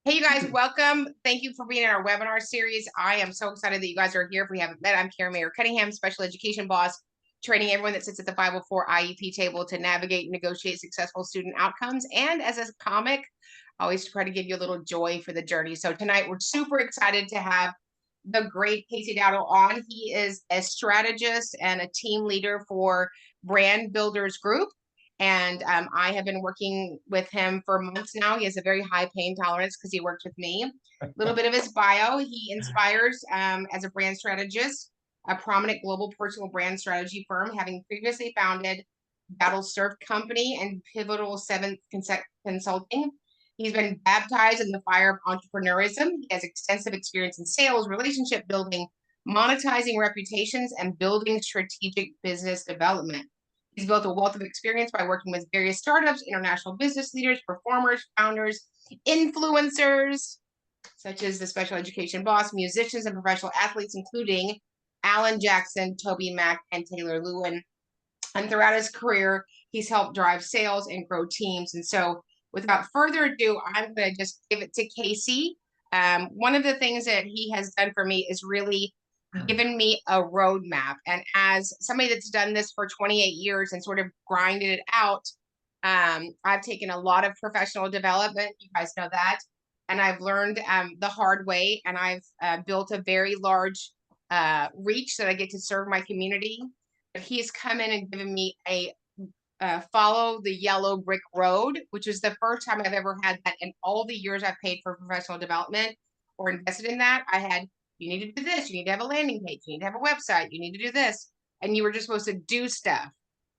Hey, you guys, welcome. Thank you for being in our webinar series. I am so excited that you guys are here. If we haven't met, I'm Mayer Cunningham, special education boss, training everyone that sits at the 504 IEP table to navigate and negotiate successful student outcomes. And as a comic, I always try to give you a little joy for the journey. So tonight, we're super excited to have the great Casey Dow on. He is a strategist and a team leader for Brand Builders Group. And I have been working with him for months now. He has a very high pain tolerance because he worked with me. A little bit of his bio. He inspires as a brand strategist, a prominent global personal brand strategy firm, having previously founded Battle Surf Company and Pivotal Seventh Consulting. He's been baptized in the fire of entrepreneurism. He has extensive experience in sales, relationship building, monetizing reputations, and building strategic business development. He's built a wealth of experience by working with various startups, international business leaders, performers, founders, influencers, such as the special education boss, musicians, and professional athletes, including Alan Jackson, Toby Mac, and Taylor Lewin. And throughout his career, he's helped drive sales and grow teams. And so, without further ado, I'm going to just give it to Casey. One of the things that he has done for me is really given me a roadmap. And as somebody that's done this for 28 years and sort of grinded it out, I've taken a lot of professional development. You guys know that. And I've learned the hard way. And I've built a very large reach that I get to serve my community. But he's come in and given me a follow the yellow brick road, which is the first time I've ever had that in all the years I've paid for professional development or invested in that. I had, you need to do this, you need to have a landing page, you need to have a website, you need to do this. And you were just supposed to do stuff.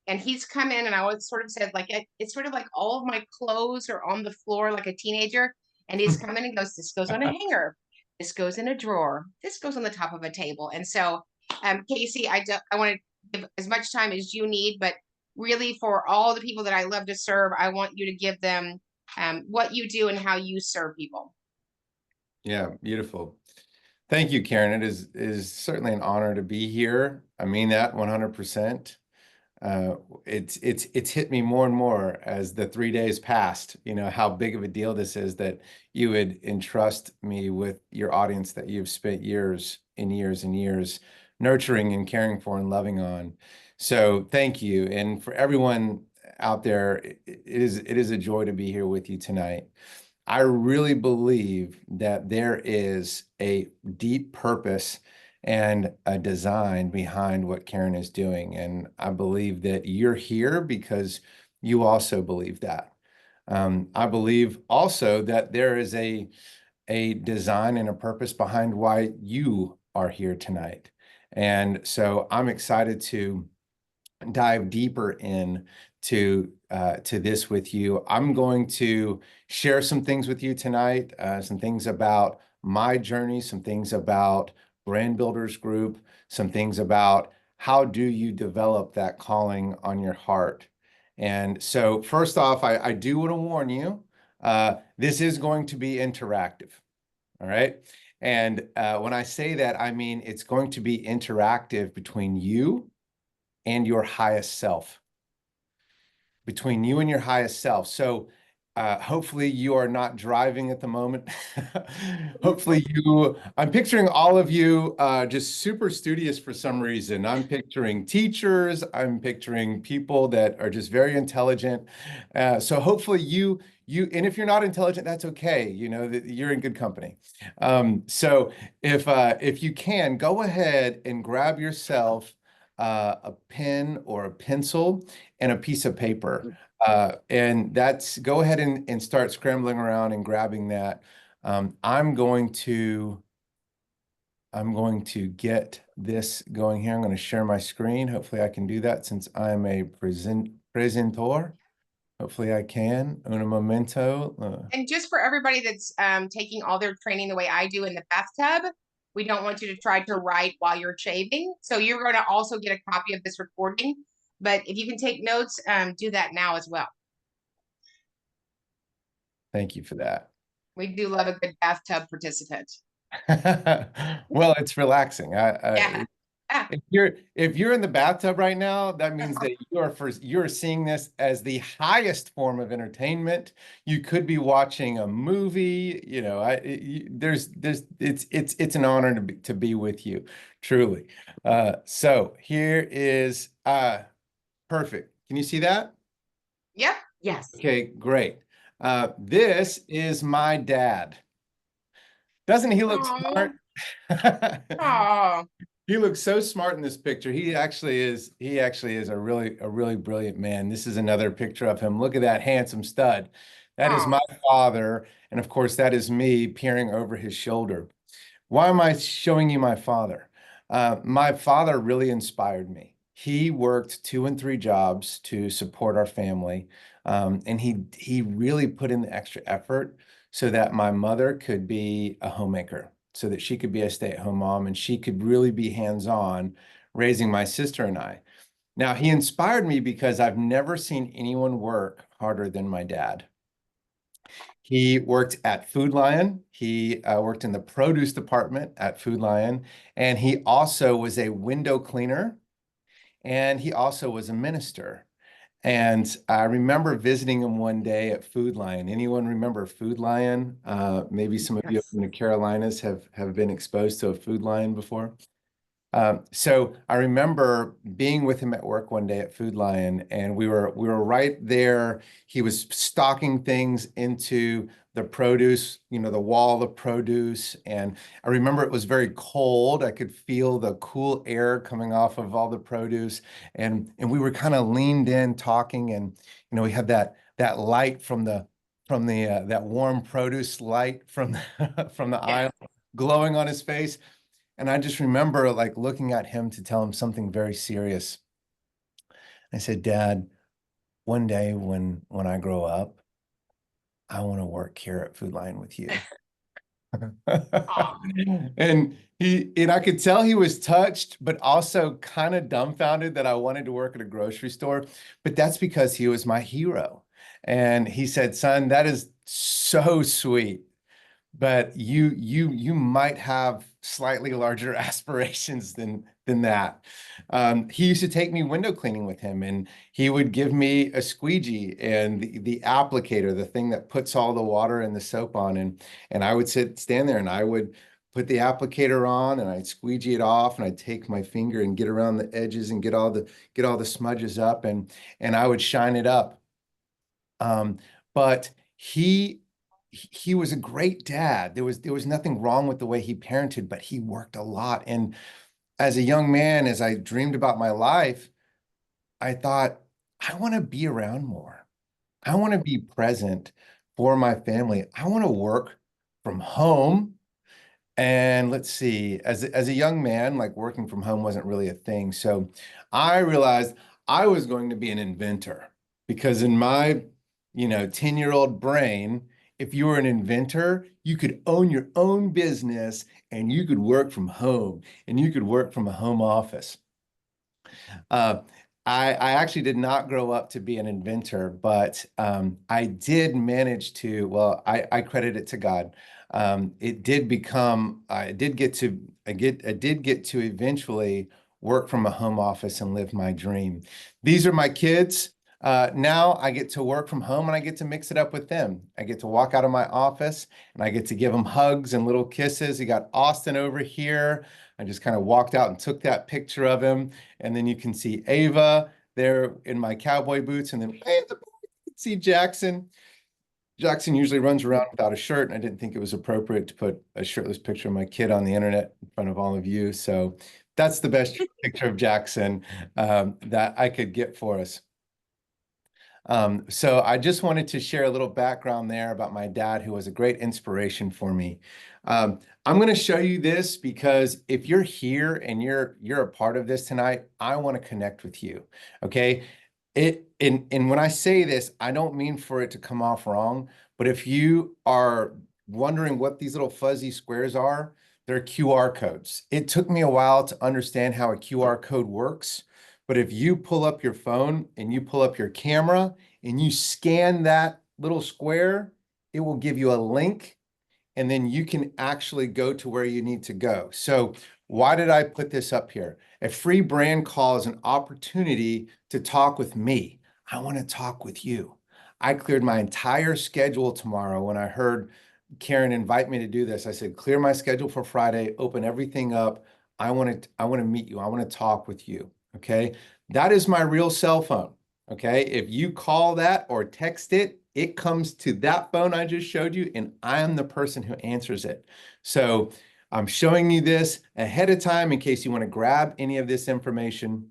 And he's come in and I always sort of said, like, it's sort of like all of my clothes are on the floor like a teenager. And he's come in and goes, this goes on a hanger, this goes in a drawer, this goes on the top of a table. And so, Casey, I want to give as much time as you need, but really for all the people that I love to serve, I want you to give them what you do and how you serve people. Yeah, beautiful. Thank you, Karen. It is certainly an honor to be here. I mean that 100%. It's hit me more and more as the 3 days passed, how big of a deal this is that you would entrust me with your audience that you've spent years and years and years nurturing and caring for and loving on. So thank you. And for everyone out there, it is a joy to be here with you tonight. I really believe that there is a deep purpose and a design behind what Karen is doing. And I believe that you're here because you also believe that. I believe also that there is a design and a purpose behind why you are here tonight. And so I'm excited to dive deeper in to this with you. I'm going to share some things with you tonight, some things about my journey, some things about Brand Builders Group, some things about how do you develop that calling on your heart. And so first off, I do want to warn you, this is going to be interactive, all right? And when I say that, I mean it's going to be interactive between you and your highest self, between you and your highest self. So hopefully you are not driving at the moment. Hopefully I'm picturing all of you just super studious for some reason. I'm picturing teachers, I'm picturing people that are just very intelligent. So hopefully and if you're not intelligent, that's okay. You're in good company. So if you can, go ahead and grab yourself a pen or a pencil and a piece of paper. And go ahead and start scrambling around and grabbing that. I'm going to get this going here. I'm going to share my screen. Hopefully I can do that since I'm a presentor. Hopefully I can. Un momento. And just for everybody that's taking all their training the way I do in the bathtub, we don't want you to try to write while you're shaving. So you're going to also get a copy of this recording. But if you can take notes, do that now as well. Thank you for that. We do love a good bathtub participant. Well, it's relaxing. Yeah. If you're in the bathtub right now, that means that you're seeing this as the highest form of entertainment. You could be watching a movie, it's an honor to be with you, truly. So here is perfect. Can you see that? Yep. Yes. Okay, great. This is my dad. Doesn't he look Oh, smart? oh, He looks so smart in this picture. He actually is a really brilliant man. This is another picture of him. Look at that handsome stud. That is oh. my father, and of course, that is me peering over his shoulder. Why am I showing you my father? My father really inspired me. He worked 2 and 3 jobs to support our family, and he really put in the extra effort so that my mother could be a homemaker, so that she could be a stay-at-home mom, and she could really be hands-on raising my sister and I. Now, he inspired me because I've never seen anyone work harder than my dad. He worked at Food Lion. He worked in the produce department at Food Lion, and he also was a window cleaner, and he also was a minister. And I remember visiting him one day at Food Lion. Anyone remember Food Lion? Maybe some of you up Yes. in the Carolinas have been exposed to a Food Lion before. So I remember being with him at work one day at Food Lion, and we were right there. He was stocking things into the produce, the wall of produce. And I remember it was very cold. I could feel the cool air coming off of all the produce. And we were kind of leaned in talking, and we had that light from the that warm produce light from from the Yes. aisle glowing on his face. And I just remember like looking at him to tell him something very serious. I said, Dad, one day when I grow up, I want to work here at Food Lion with you. Oh, And I could tell he was touched, but also kind of dumbfounded that I wanted to work at a grocery store. But that's because he was my hero. And he said, son, that is so sweet. But you might have slightly larger aspirations than that. He used to take me window cleaning with him, and he would give me a squeegee and the applicator, the thing that puts all the water and the soap on, and I would stand there and I would put the applicator on and I'd squeegee it off, and I'd take my finger and get around the edges and get all the smudges up, and I would shine it up. But he was a great dad. There was nothing wrong with the way he parented, but he worked a lot. And as a young man, as I dreamed about my life, I thought, I want to be around more. I want to be present for my family. I want to work from home. And let's see, as a young man, like working from home wasn't really a thing. So I realized I was going to be an inventor, because in my, 10-year-old brain, if you were an inventor, you could own your own business and you could work from home and you could work from a home office. Uh, I actually did not grow up to be an inventor, but I did manage to, well, I credit it to God. It did become, I did get to eventually work from a home office and live my dream. These are my kids. Now I get to work from home and I get to mix it up with them. I get to walk out of my office and I get to give them hugs and little kisses. You got Austin over here. I just kind of walked out and took that picture of him. And then you can see Ava there in my cowboy boots. And then way in the back, you can see Jackson. Jackson usually runs around without a shirt, and I didn't think it was appropriate to put a shirtless picture of my kid on the internet in front of all of you. So that's the best picture of Jackson that I could get for us. So I just wanted to share a little background there about my dad, who was a great inspiration for me. I'm going to show you this because if you're here and you're a part of this tonight, I want to connect with you. Okay. And when I say this, I don't mean for it to come off wrong, but if you are wondering what these little fuzzy squares are, they're QR codes. It took me a while to understand how a QR code works. But if you pull up your phone and you pull up your camera and you scan that little square, it will give you a link, and then you can actually go to where you need to go. So Why did I put this up here? A free brand call is an opportunity to talk with me. I want to talk with you. I cleared my entire schedule tomorrow when I heard Karen invite me to do this. I said, clear my schedule for Friday, open everything up. I want to meet you. I want to talk with you. Okay. That is my real cell phone. Okay. If you call that or text it, it comes to that phone I just showed you, and I am the person who answers it. So I'm showing you this ahead of time in case you want to grab any of this information,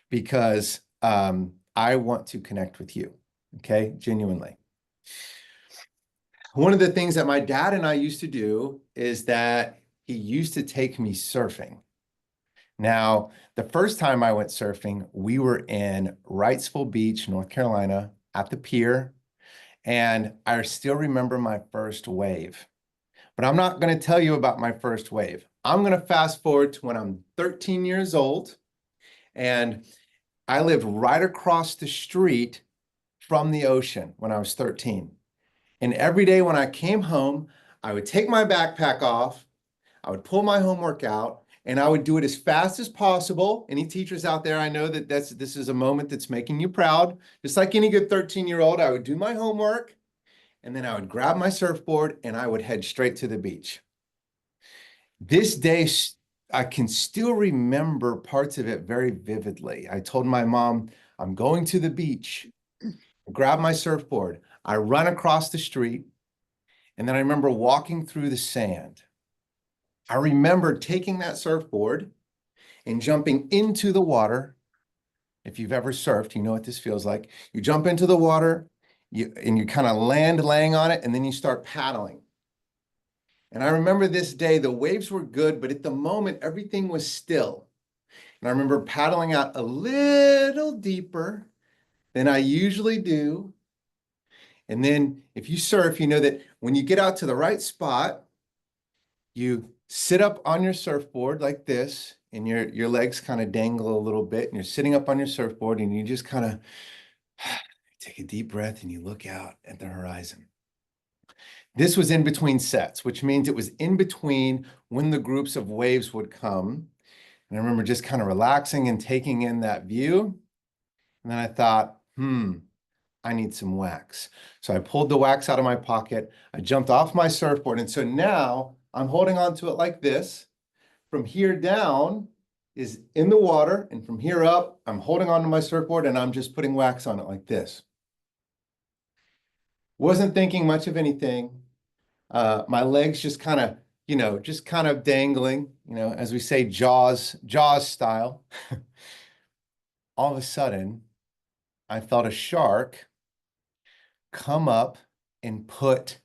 because I want to connect with you. Okay. Genuinely. One of the things that my dad and I used to do is that he used to take me surfing. Now, the first time I went surfing, we were in Wrightsville Beach, North Carolina, at the pier. And I still remember my first wave. But I'm not going to tell you about my first wave. I'm going to fast forward to when I'm 13 years old. And I lived right across the street from the ocean when I was 13. And every day when I came home, I would take my backpack off, I would pull my homework out, and I would do it as fast as possible. Any teachers out there, I know that this is a moment that's making you proud. Just like any good 13-year-old, I would do my homework, and then I would grab my surfboard and I would head straight to the beach. This day, I can still remember parts of it very vividly. I told my mom, I'm going to the beach. I grab my surfboard. I run across the street, and then I remember walking through the sand. I remember taking that surfboard and jumping into the water. If you've ever surfed, you know what this feels like. You jump into the water, and you kind of land laying on it, and then you start paddling. And I remember this day, the waves were good, but at the moment, everything was still. And I remember paddling out a little deeper than I usually do. And then if you surf, you know that when you get out to the right spot, you sit up on your surfboard like this, and your legs kind of dangle a little bit, and you're sitting up on your surfboard, and you just kind of take a deep breath and you look out at the horizon. This was in between sets, which means it was in between when the groups of waves would come. And I remember just kind of relaxing and taking in that view. And then I thought, I need some wax. So I pulled the wax out of my pocket. I jumped off my surfboard. And so now I'm holding on to it like this. From here down is in the water. And from here up, I'm holding onto my surfboard and I'm just putting wax on it like this. Wasn't thinking much of anything. My legs just kind of, dangling, as we say, Jaws style. All of a sudden, I felt a shark come up and put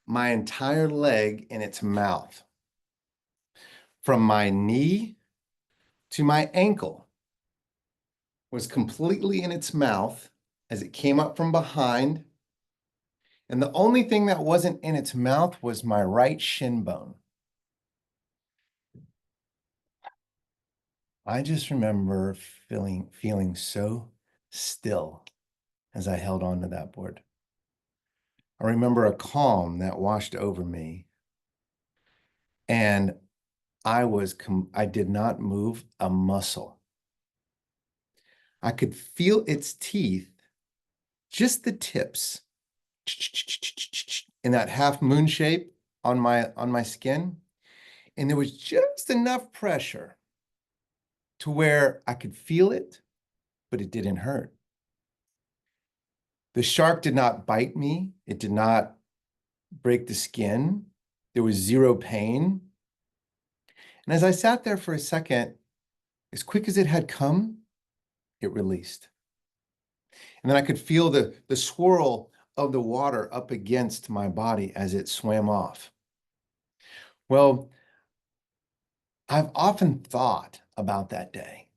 my entire leg in its mouth. From my knee to my ankle was completely in its mouth as it came up from behind. And the only thing that wasn't in its mouth was my right shin bone. I just remember feeling so still as I held on to that board. I remember a calm that washed over me, and I did not move a muscle. I could feel its teeth, just the tips, in that half moon shape on my skin, and there was just enough pressure to where I could feel it, but it didn't hurt. The shark did not bite me. It did not break the skin. There was zero pain. And as I sat there for a second, as quick as it had come, it released. And then I could feel the swirl of the water up against my body as it swam off. Well, I've often thought about that day.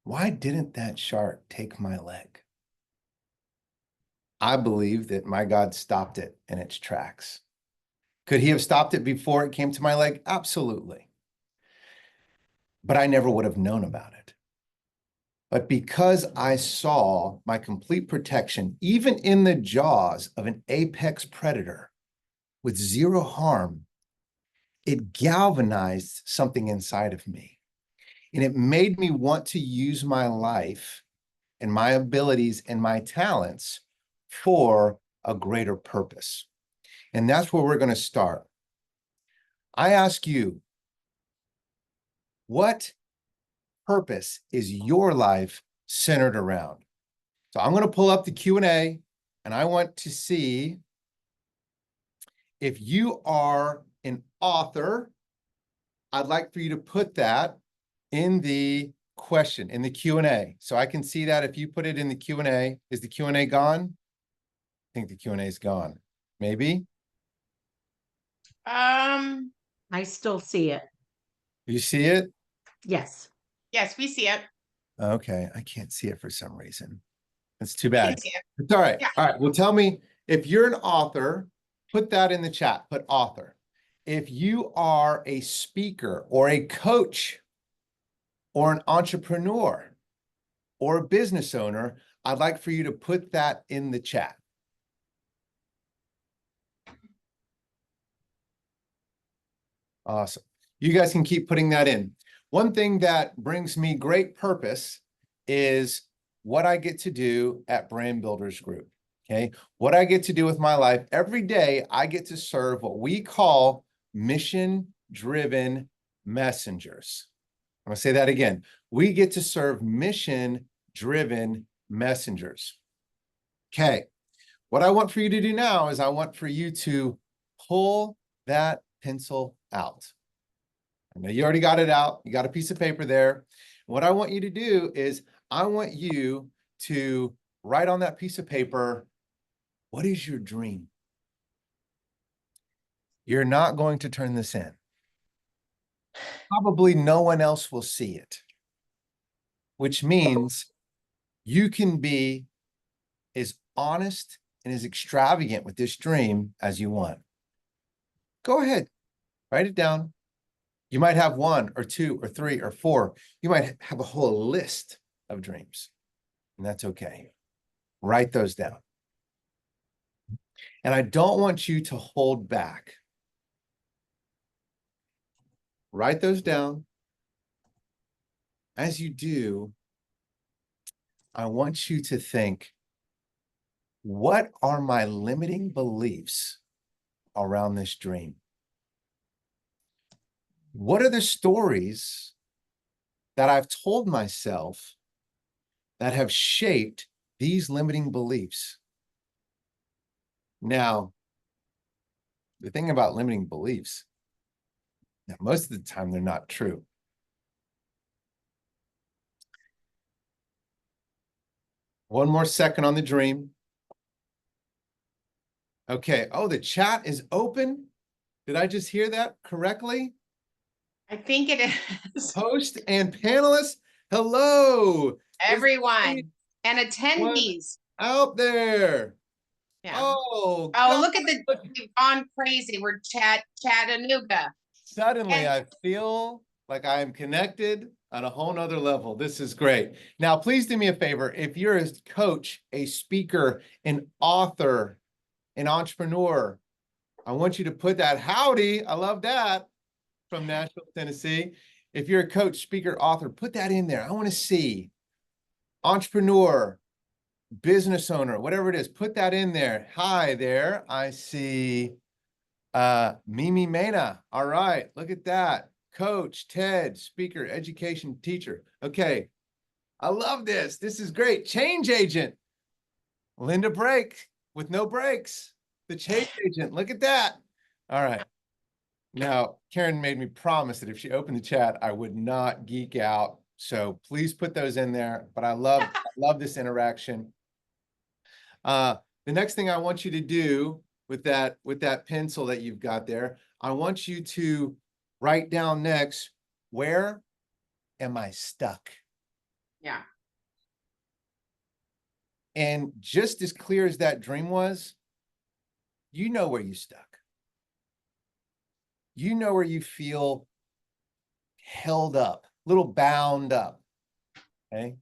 Why didn't that shark take my leg? I believe that my God stopped it in its tracks. Could he have stopped it before it came to my leg? Absolutely. But I never would have known about it. But because I saw my complete protection, even in the jaws of an apex predator with zero harm, it galvanized something inside of me. And it made me want to use my life and my abilities and my talents for a greater purpose. And that's where we're going to start. I ask you, what purpose is your life centered around? So I'm going to pull up the Q&A, and I want to see if you are an author. I'd like for you to put that in the question, in the Q&A. So I can see that if you put it in the Q&A. Is the Q&A gone? I think the Q&A is gone. Maybe? I still see it. You see it? Yes. Yes, we see it. Okay, I can't see it for some reason. That's too We can bad. see it. It's all right. Yeah. All right. Well, tell me, if you're an author, put that in the chat. Put author. If you are a speaker or a coach or an entrepreneur or a business owner, I'd like for you to put that in the chat. Awesome. You guys can keep putting that in. One thing that brings me great purpose is what I get to do at Brand Builders Group. Okay. What I get to do with my life every day, I get to serve what we call mission-driven messengers. I'm going to say that again. We get to serve mission-driven messengers. Okay. What I want for you to do now is I want for you to pull that pencil out. I know you already got it out. You got a piece of paper there. What I want you to do is I want you to write on that piece of paper, what is your dream? You're not going to turn this in. Probably no one else will see it, which means you can be as honest and as extravagant with this dream as you want. Go ahead, write it down. You might have one or two or three or four. You might have a whole list of dreams, and that's okay. Write those down. And I don't want you to hold back. Write those down. As you do, I want you to think, what are my limiting beliefs around this dream? What are the stories that I've told myself that have shaped these limiting beliefs? Now, the thing about limiting beliefs, most of the time they're not true. One more second on the dream. Okay. Oh, the chat is open. Did I just hear that correctly? I think it is. Host and panelists, hello. Everyone and attendees out there. Yeah. Oh, look at we've gone crazy. We're Chattanooga. Suddenly I feel like I am connected on a whole nother level. This is great. Now, please do me a favor. If you're a coach, a speaker, an author, an entrepreneur, I want you to put that howdy. I love that from Nashville, Tennessee. If you're a coach, speaker, author, put that in there. I want to see entrepreneur, business owner, whatever it is, put that in there. Hi there. I see Mimi Mena. All right. Look at that. Coach, Ted, speaker, education teacher. Okay. I love this. This is great. Change agent. Linda Brake with no brakes. The change agent. Look at that. All right. Now, Karen made me promise that if she opened the chat, I would not geek out. So please put those in there. But I love this interaction. The next thing I want you to do with that pencil that you've got there, I want you to write down next, where am I stuck? Yeah. And just as clear as that dream was, you know where you're stuck. You know where you feel held up, a little bound up, okay?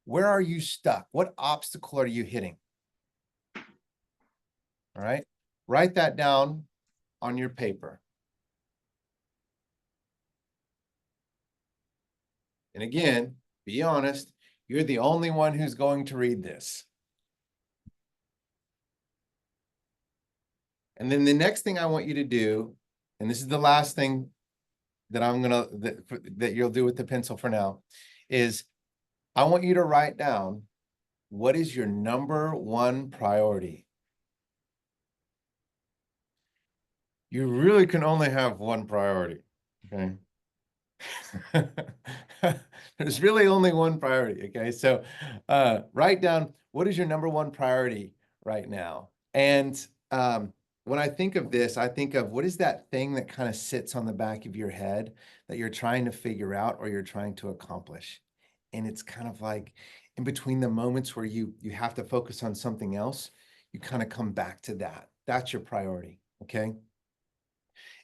Where are you stuck? What obstacle are you hitting? All right, write that down on your paper. And again, be honest, you're the only one who's going to read this. And then the next thing I want you to do, and this is the last thing that that you'll do with the pencil for now, is I want you to write down, what is your number one priority? You really can only have one priority, okay? There's really only one priority, okay? So write down, what is your number one priority right now? And when I think of this, I think of, what is that thing that kind of sits on the back of your head that you're trying to figure out or you're trying to accomplish? And it's kind of like in between the moments where you have to focus on something else, you kind of come back to that. That's your priority, okay?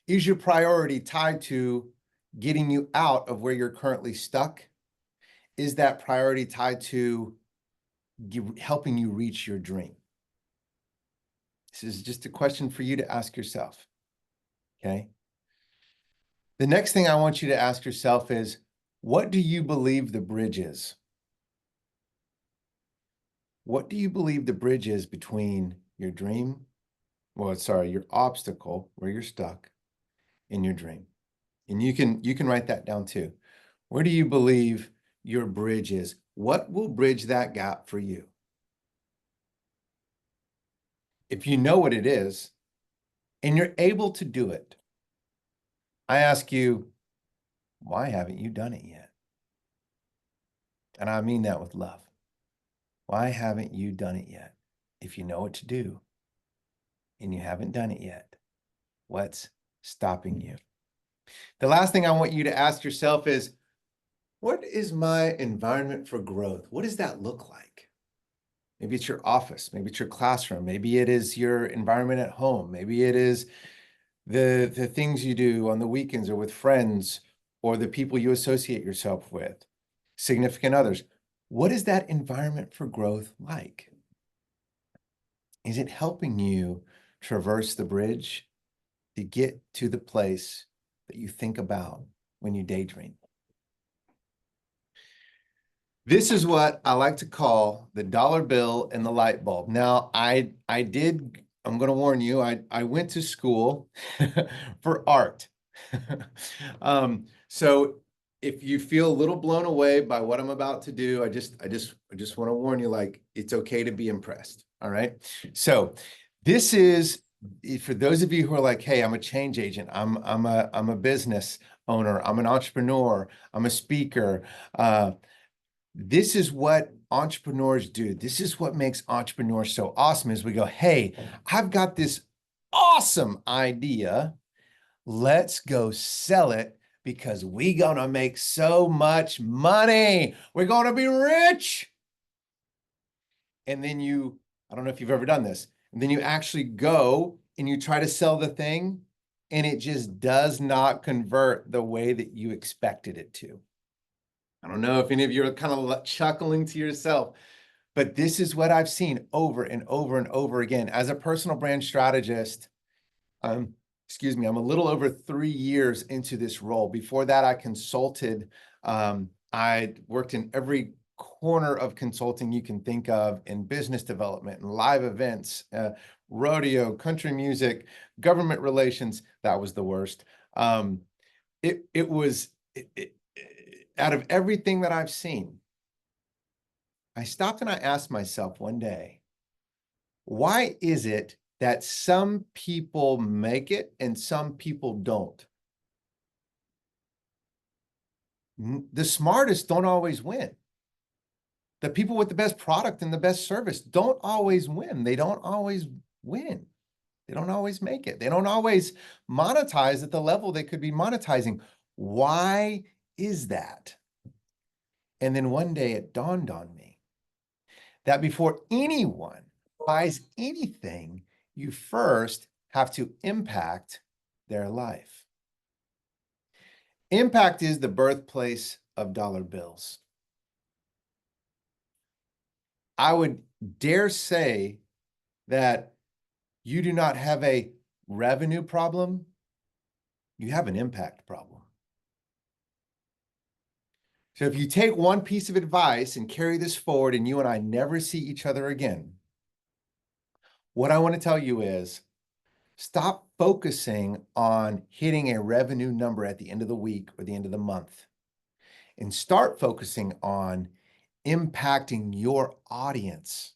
Is your priority tied to getting you out of where you're currently stuck? Is that priority tied to helping you reach your dream? This is just a question for you to ask yourself, okay? The next thing I want you to ask yourself is, what do you believe the bridge is? What do you believe the bridge is between your dream, your obstacle where you're stuck, and your dream? And you can write that down too. Where do you believe your bridge is? What will bridge that gap for you? If you know what it is and you're able to do it, I ask you, why haven't you done it yet? And I mean that with love. Why haven't you done it yet? If you know what to do and you haven't done it yet, what's stopping you? The last thing I want you to ask yourself is, what is my environment for growth? What does that look like? Maybe it's your office, maybe it's your classroom, maybe it is your environment at home, maybe it is the things you do on the weekends or with friends or the people you associate yourself with, significant others. What is that environment for growth like? Is it helping you traverse the bridge to get to the place that you think about when you daydream? This is what I like to call the dollar bill and the light bulb. Now, I'm going to warn you, I went to school for art. So if you feel a little blown away by what I'm about to do, I just want to warn you, like, it's okay to be impressed. All right. So this is, for those of you who are like, hey, I'm a change agent. I'm a business owner. I'm an entrepreneur. I'm a speaker. This is what entrepreneurs do. This is what makes entrepreneurs so awesome, is we go, hey, I've got this awesome idea. Let's go sell it because we're going to make so much money. We're going to be rich. And then I don't know if you've ever done this, and then you actually go and you try to sell the thing and it just does not convert the way that you expected it to. I don't know if any of you are kind of chuckling to yourself, but this is what I've seen over and over and over again. As a personal brand strategist, I'm a little over 3 years into this role. Before that, I consulted. I worked in every corner of consulting you can think of, in business development and live events, rodeo, country music, government relations. That was the worst. Out of everything that I've seen, I stopped and I asked myself one day, why is it that some people make it and some people don't? The smartest don't always win. The people with the best product and the best service don't always win. They don't always win. They don't always make it. They don't always monetize at the level they could be monetizing. Why is that? And then one day it dawned on me that before anyone buys anything, you first have to impact their life. Impact is the birthplace of dollar bills. I would dare say that you do not have a revenue problem, you have an impact problem. So if you take one piece of advice and carry this forward and you and I never see each other again, what I want to tell you is stop focusing on hitting a revenue number at the end of the week or the end of the month and start focusing on impacting your audience,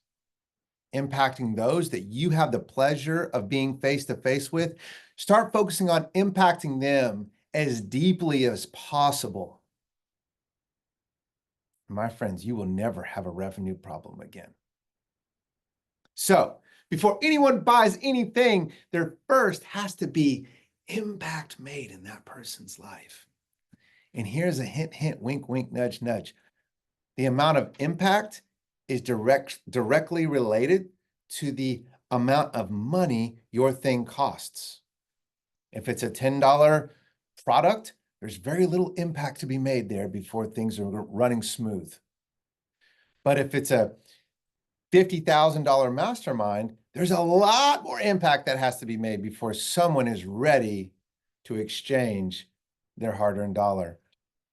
impacting those that you have the pleasure of being face to face with. Start focusing on impacting them as deeply as possible. My friends, you will never have a revenue problem again. So before anyone buys anything, there first has to be impact made in that person's life. And here's a hint, hint, wink, wink, nudge, nudge. The amount of impact is directly related to the amount of money your thing costs. If it's a $10 product, there's very little impact to be made there before things are running smooth. But if it's a $50,000 mastermind, there's a lot more impact that has to be made before someone is ready to exchange their hard-earned dollar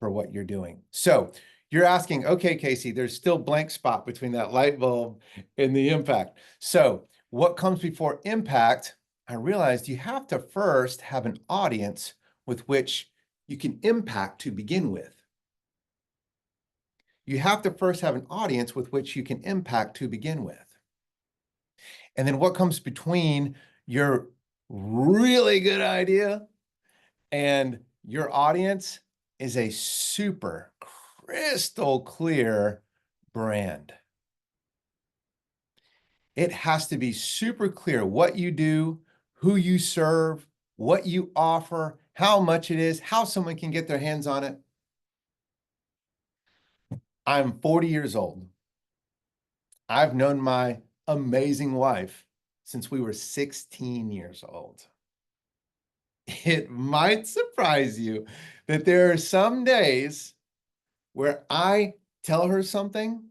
for what you're doing. So you're asking, okay, Casey, there's still blank spot between that light bulb and the impact. So what comes before impact? I realized you have to first have an audience with which you can impact to begin with. You have to first have an audience with which you can impact to begin with. And then what comes between your really good idea and your audience is a super crystal clear brand. It has to be super clear what you do, who you serve, what you offer, how much it is, how someone can get their hands on it. I'm 40 years old. I've known my amazing wife since we were 16 years old. It might surprise you that there are some days where I tell her something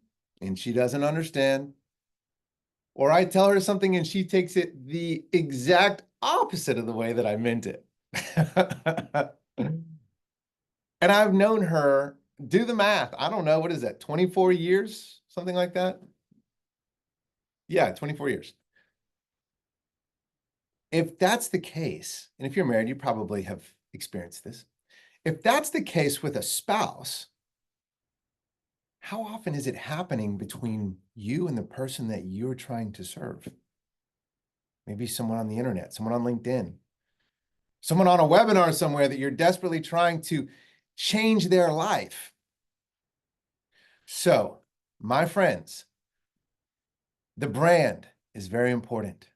and she doesn't understand, or I tell her something and she takes it the exact opposite of the way that I meant it. And I've known her, do the math, I don't know, what is that, 24 years, something like that? Yeah, 24 years. If that's the case, and if you're married, you probably have experienced this. If that's the case with a spouse, how often is it happening between you and the person that you're trying to serve? Maybe someone on the internet, someone on LinkedIn, someone on a webinar somewhere that you're desperately trying to change their life. So, my friends, the brand is very important.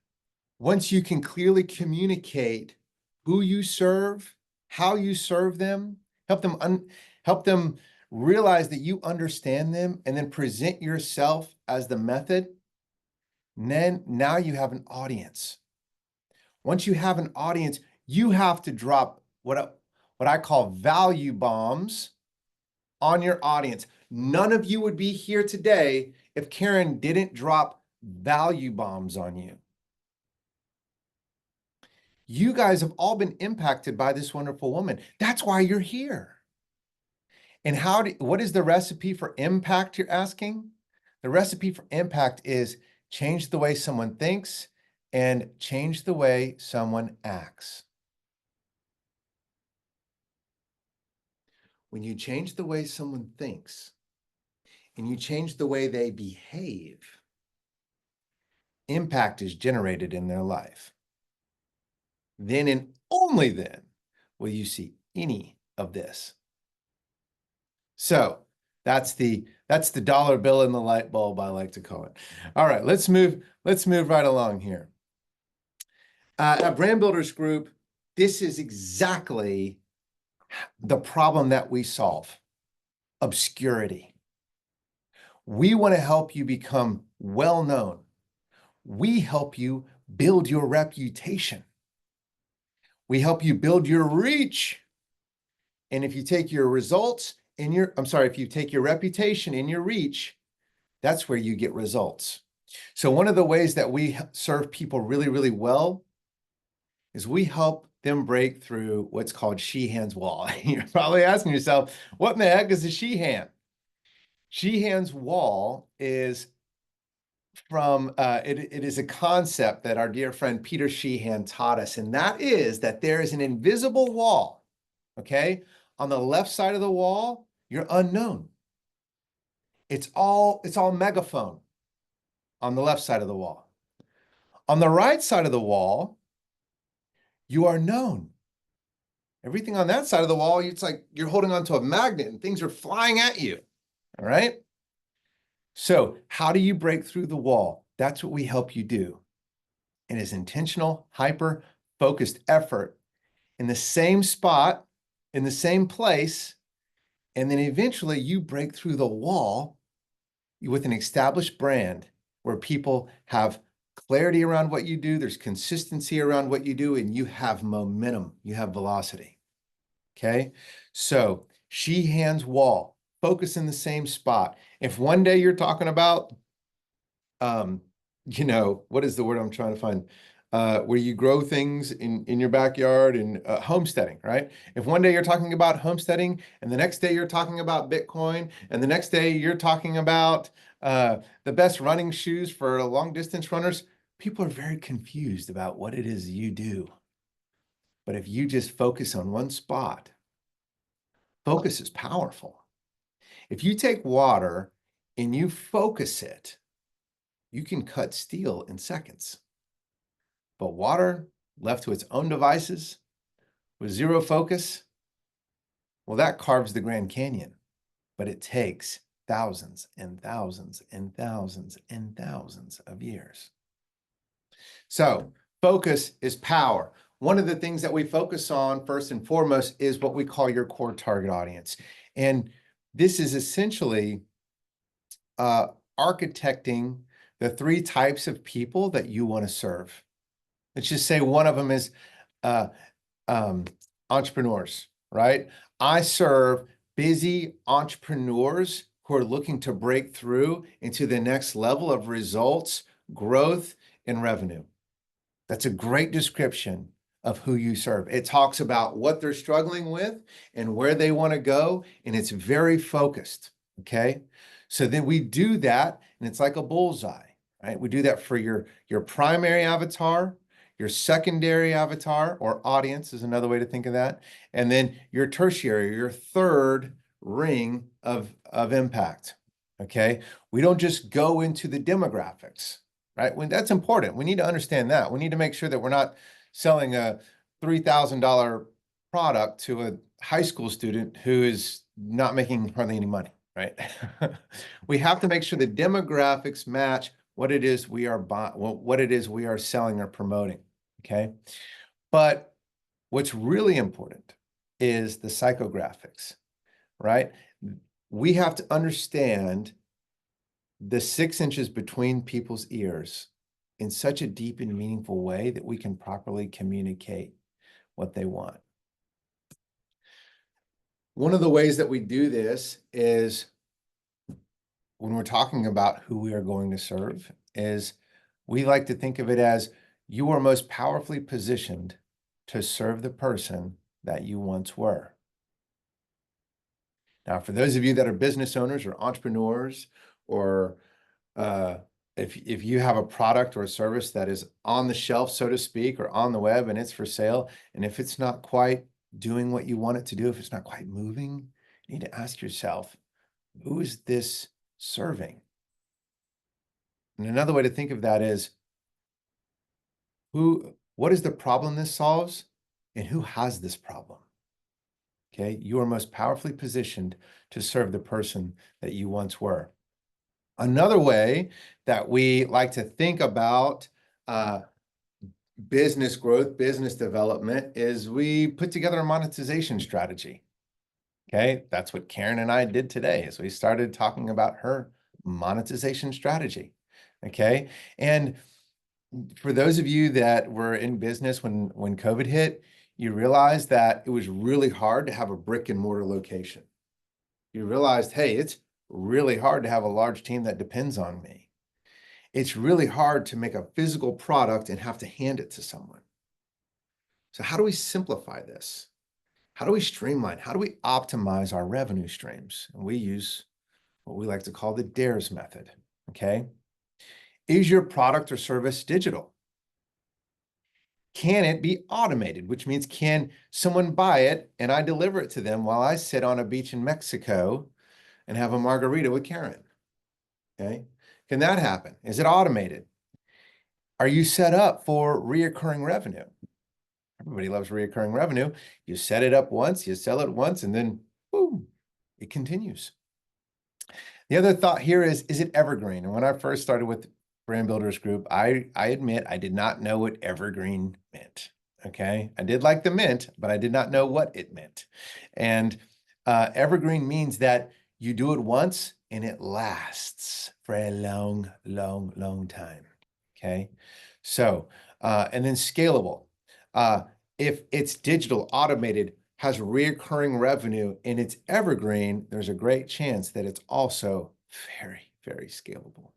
Once you can clearly communicate who you serve, how you serve them, help them realize that you understand them, and then present yourself as the method, then now you have an audience. Once you have an audience, you have to drop what I call value bombs on your audience. None of you would be here today if Karen didn't drop value bombs on you. You guys have all been impacted by this wonderful woman. That's why you're here. And what is the recipe for impact, you're asking? The recipe for impact is change the way someone thinks and change the way someone acts. When you change the way someone thinks and you change the way they behave, impact is generated in their life. Then and only then will you see any of this. So that's the dollar bill and the light bulb, I like to call it. All right, let's move right along here. At Brand Builders Group, this is exactly the problem that we solve: obscurity. We want to help you become well known. We help you build your reputation. We help you build your reach. And if you take your results and if you take your reputation and your reach, that's where you get results. So one of the ways that we serve people really, really well is we help them break through what's called Sheehan's wall. You're probably asking yourself, what in the heck is a Sheehan? Sheehan's wall is from it is a concept that our dear friend Peter Sheehan taught us, and that is that there is an invisible wall. Okay, on the left side of the wall, you're unknown. It's all megaphone on the left side of the wall. On the right side of the wall, you are known. Everything on that side of the wall, it's like you're holding onto a magnet and things are flying at you. All right. So how do you break through the wall? That's what we help you do. It is intentional, hyper-focused effort in the same spot, in the same place, and then eventually you break through the wall with an established brand where people have clarity around what you do, there's consistency around what you do, and you have momentum, you have velocity. Okay, so Sheehan's wall, focus in the same spot. If one day you're talking about, what is the word I'm trying to find? Where you grow things in your backyard and homesteading, right? If one day you're talking about homesteading and the next day you're talking about Bitcoin and the next day you're talking about the best running shoes for long distance runners, people are very confused about what it is you do. But if you just focus on one spot, focus is powerful. If you take water and you focus it, you can cut steel in seconds. But water left to its own devices with zero focus, well, that carves the Grand Canyon, but it takes thousands and thousands and thousands and thousands of years. So focus is power. One of the things that we focus on first and foremost is what we call your core target audience. And this is essentially architecting the 3 types of people that you want to serve. Let's just say one of them is entrepreneurs, right? I serve busy entrepreneurs who are looking to break through into the next level of results, growth, and revenue. That's a great description of who you serve. It talks about what they're struggling with and where they want to go, and it's very focused, okay? So then we do that, and it's like a bullseye, right? We do that for your primary avatar, your secondary avatar or audience is another way to think of that, and then your tertiary, your third ring of impact, okay? We don't just go into the demographics, right? When that's important, we need to understand that. We need to make sure that we're not selling a $3,000 product to a high school student who is not making hardly any money, right? We have to make sure the demographics match what it is we are what it is we are selling or promoting, okay? But what's really important is the psychographics, right? We have to understand the 6 inches between people's ears in such a deep and meaningful way that we can properly communicate what they want. One of the ways that we do this is when we're talking about who we are going to serve is we like to think of it as you are most powerfully positioned to serve the person that you once were. Now, for those of you that are business owners or entrepreneurs, or if you have a product or a service that is on the shelf, so to speak, or on the web and it's for sale, and if it's not quite doing what you want it to do, if it's not quite moving, you need to ask yourself, who is this serving? And another way to think of that is, what is the problem this solves, and who has this problem? Okay, you are most powerfully positioned to serve the person that you once were. Another way that we like to think about business growth, business development, is we put together a monetization strategy. Okay, that's what Karen and I did today, is we started talking about her monetization strategy. Okay, and for those of you that were in business when COVID hit, you realized that it was really hard to have a brick and mortar location. You realized, hey, it's really hard to have a large team that depends on me. It's really hard to make a physical product and have to hand it to someone. So how do we simplify this? How do we streamline? How do we optimize our revenue streams? And we use what we like to call the DARES method, okay? Is your product or service digital? Can it be automated, which means can someone buy it and I deliver it to them while I sit on a beach in Mexico and have a margarita with Karen? Okay. Can that happen? Is it automated? Are you set up for reoccurring revenue? Everybody loves reoccurring revenue. You set it up once, you sell it once, and then boom, it continues. The other thought here is it evergreen? And when I first started with Brand Builders Group, I admit I did not know what evergreen meant. Okay. I did like the mint, but I did not know what it meant. And evergreen means that you do it once and it lasts for a long, long, long time. Okay. So, and then scalable. If it's digital, automated, has reoccurring revenue, and it's evergreen, there's a great chance that it's also very, very scalable.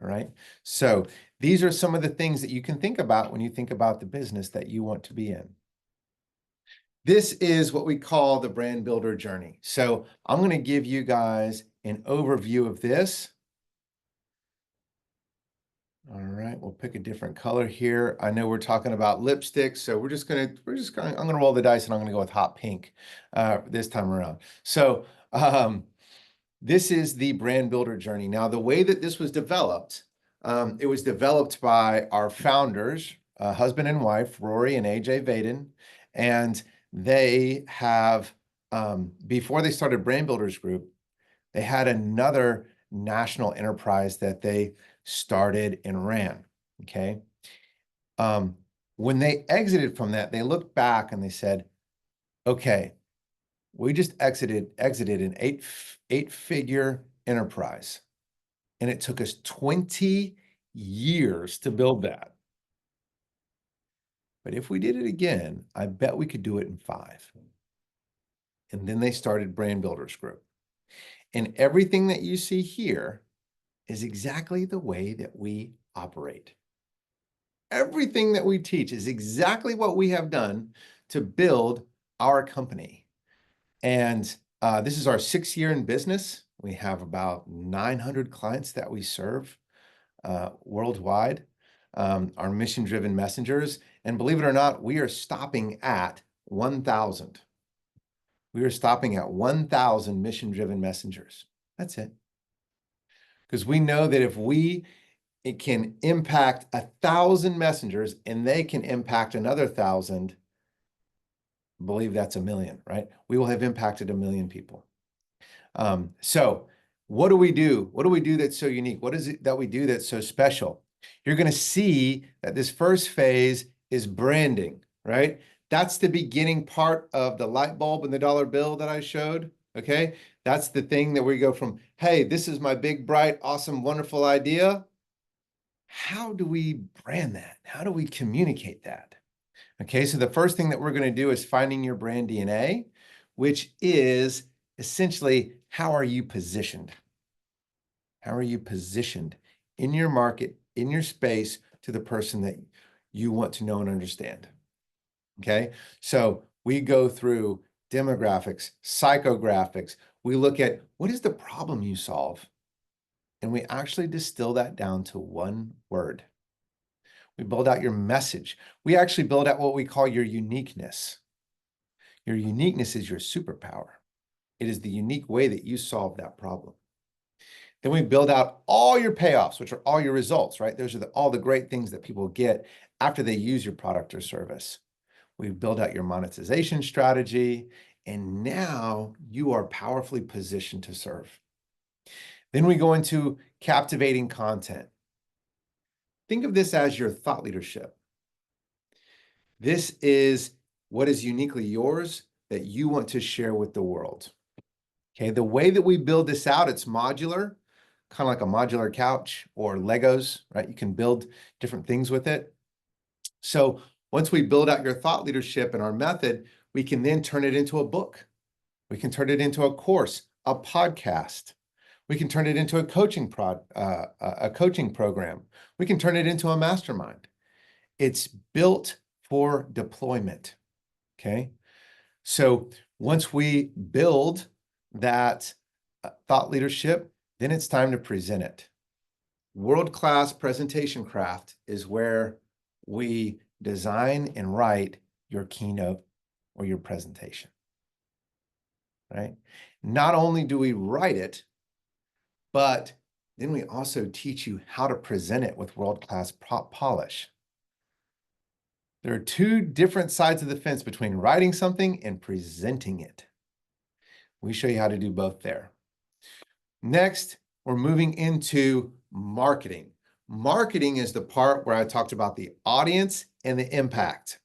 All right. So these are some of the things that you can think about when you think about the business that you want to be in. This is what we call the brand builder journey. So I'm going to give you guys an overview of this. All right, we'll pick a different color here. I know we're talking about lipstick, so I'm gonna roll the dice and I'm gonna go with hot pink this time around. So this is the brand builder journey. Now, the way that this was developed, it was developed by our founders, husband and wife, Rory and AJ Vaden, and they have, before they started Brand Builders Group, they had another national enterprise that they started and ran, okay? When they exited from that, they looked back and they said, okay, we just exited an eight-figure enterprise, and it took us 20 years to build that. But if we did it again, I bet we could do it in 5. And then they started Brand Builders Group. And everything that you see here is exactly the way that we operate. Everything that we teach is exactly what we have done to build our company. And this is our 6th year in business. We have about 900 clients that we serve worldwide, our mission-driven messengers. And believe it or not, we are stopping at 1,000. We are stopping at 1,000 mission-driven messengers. That's it. Because we know that if it can impact 1,000 messengers and they can impact another 1,000, believe that's 1 million, right? We will have impacted 1 million people. So what do we do? What do we do that's so unique? What is it that we do that's so special? You're going to see that this first phase is branding, right? That's the beginning part of the light bulb and the dollar bill that I showed, okay? That's the thing that we go from, hey, this is my big, bright, awesome, wonderful idea. How do we brand that? How do we communicate that? Okay, so the first thing that we're going to do is finding your brand DNA, which is essentially, how are you positioned? How are you positioned in your market, in your space, to the person that you want to know and understand? Okay, so we go through demographics, psychographics. We look at what is the problem you solve, and we actually distill that down to one word. We build out your message. We actually build out what we call your uniqueness. Your uniqueness is your superpower. It is the unique way that you solve that problem. Then we build out all your payoffs, which are all your results, right? Those are all the great things that people get after they use your product or service. We build out your monetization strategy, and now you are powerfully positioned to serve. Then we go into captivating content. Think of this as your thought leadership. This is what is uniquely yours that you want to share with the world. Okay, the way that we build this out, it's modular, kind of like a modular couch or Legos, right? You can build different things with it. So once we build out your thought leadership and our method, we can then turn it into a book. We can turn it into a course, a podcast. We can turn it into a coaching program. We can turn it into a mastermind. It's built for deployment, okay? So once we build that thought leadership, Then it's time to present it. World-class presentation craft is where we design and write your keynote or your presentation, right? Not only do we write it, but then we also teach you how to present it with world-class polish. There are two different sides of the fence between writing something and presenting it. We show you how to do both there. Next, we're moving into marketing. Marketing is the part where I talked about the audience and the impact.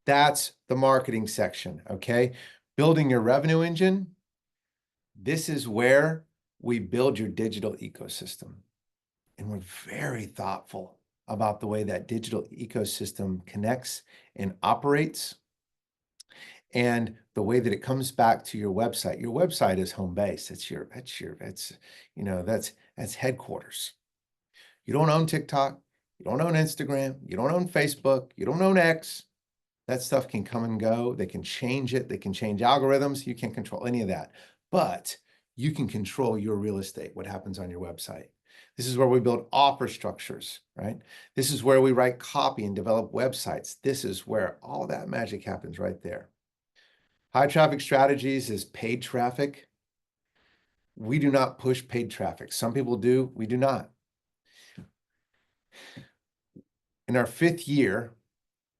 That's the marketing section, okay? Building your revenue engine. This is where we build your digital ecosystem. And we're very thoughtful about the way that digital ecosystem connects and operates, and the way that it comes back to your website. Your website is home base. That's headquarters. You don't own TikTok. You don't own Instagram. You don't own Facebook. You don't own X. That stuff can come and go. They can change it. They can change algorithms. You can't control any of that. But you can control your real estate, what happens on your website. This is where we build offer structures, right? This is where we write copy and develop websites. This is where all that magic happens right there. High traffic strategies is paid traffic. We do not push paid traffic. Some people do, we do not. In our 5th year,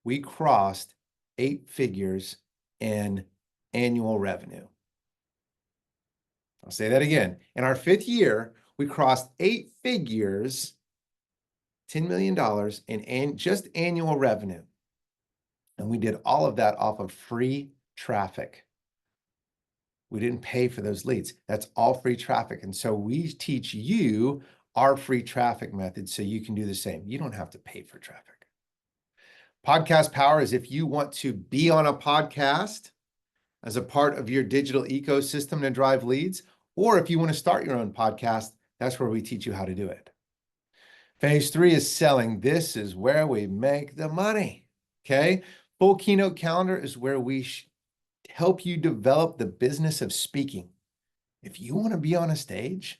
we crossed 8 figures in annual revenue. I'll say that again. In our 5th year, we crossed 8 figures, $10 million in just annual revenue. And we did all of that off of free traffic. We didn't pay for those leads. That's all free traffic. And so we teach you our free traffic method so you can do the same. You don't have to pay for traffic. Podcast power is if you want to be on a podcast as a part of your digital ecosystem to drive leads, or if you want to start your own podcast, that's where we teach you how to do it. Phase 3 is selling. This is where we make the money, okay? Full keynote calendar is where we help you develop the business of speaking. If you want to be on a stage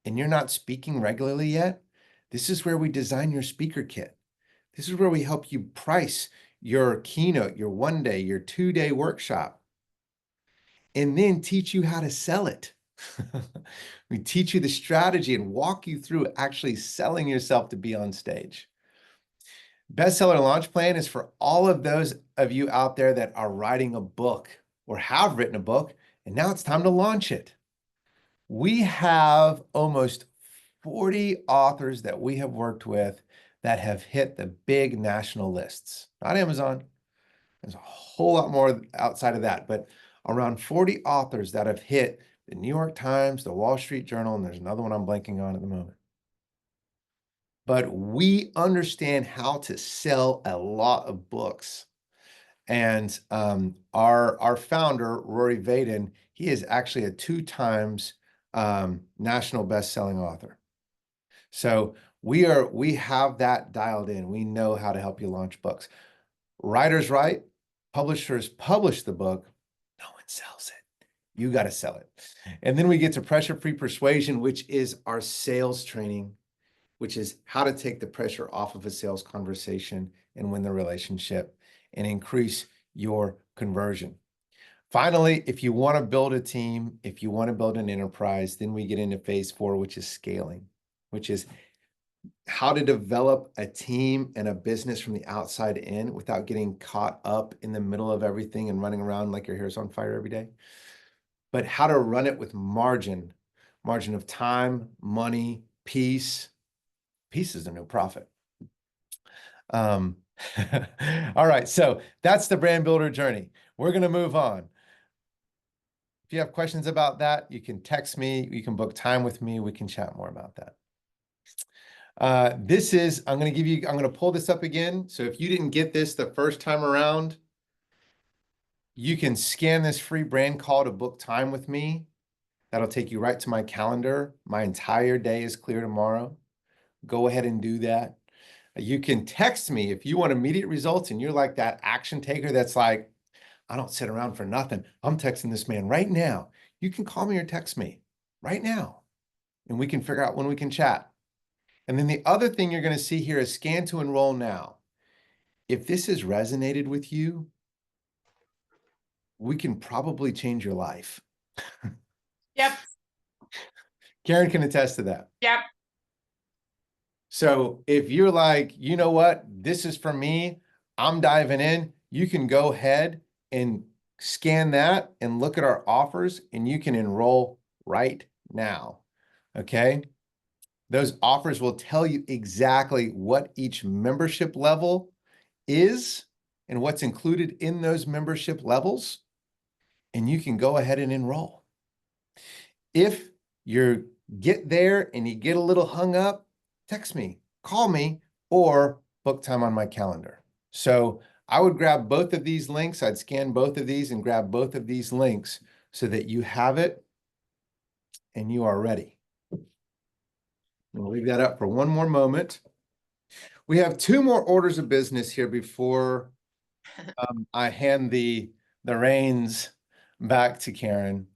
and you're not speaking regularly yet, this is where we design your speaker kit. This is where we help you price your keynote, your 1-day, your 2-day workshop, and then teach you how to sell it. We teach you the strategy and walk you through actually selling yourself to be on stage. Bestseller launch plan is for all of those of you out there that are writing a book or have written a book, and now it's time to launch it. We have almost 40 authors that we have worked with that have hit the big national lists, not Amazon. There's a whole lot more outside of that, but around 40 authors that have hit the New York Times, the Wall Street Journal, and there's another one I'm blanking on at the moment. But we understand how to sell a lot of books. And our founder, Rory Vaden, he is actually a 2 times national best-selling author. So we have that dialed in. We know how to help you launch books. Writers write, publishers publish the book. No one sells it. You got to sell it. And then we get to pressure-free persuasion, which is our sales training, which is how to take the pressure off of a sales conversation and win the relationship and increase your conversion. Finally, if you want to build a team, if you want to build an enterprise, then we get into phase 4, which is scaling, which is how to develop a team and a business from the outside in without getting caught up in the middle of everything and running around like your hair's on fire every day, but how to run it with margin of time, money, peace. Peace is the new profit. All right, so that's the brand builder journey. We're going to move on. If you have questions about that, you can text me, you can book time with me, we can chat more about that. I'm going to pull this up again. So if you didn't get this the first time around, you can scan this free brand call to book time with me. That'll take you right to my calendar. My entire day is clear tomorrow. Go ahead and do that. You can text me if you want immediate results and you're like that action taker that's like, I don't sit around for nothing. I'm texting this man right now. You can call me or text me right now. and we can figure out when we can chat. And then the other thing you're going to see here is scan to enroll now. If this has resonated with you, we can probably change your life. Yep. Karen can attest to that. Yep. So if you're like, you know what, this is for me, I'm diving in, you can go ahead and scan that and look at our offers, and you can enroll right now. Okay. Those offers will tell you exactly what each membership level is and what's included in those membership levels, and you can go ahead and enroll. If you get there and you get a little hung up, text me, call me, or book time on my calendar. So I would grab both of these links. I'd scan both of these and grab both of these links so that you have it and you are ready. We'll leave that up for one more moment. We have 2 more orders of business here before I hand the reins back to Karen.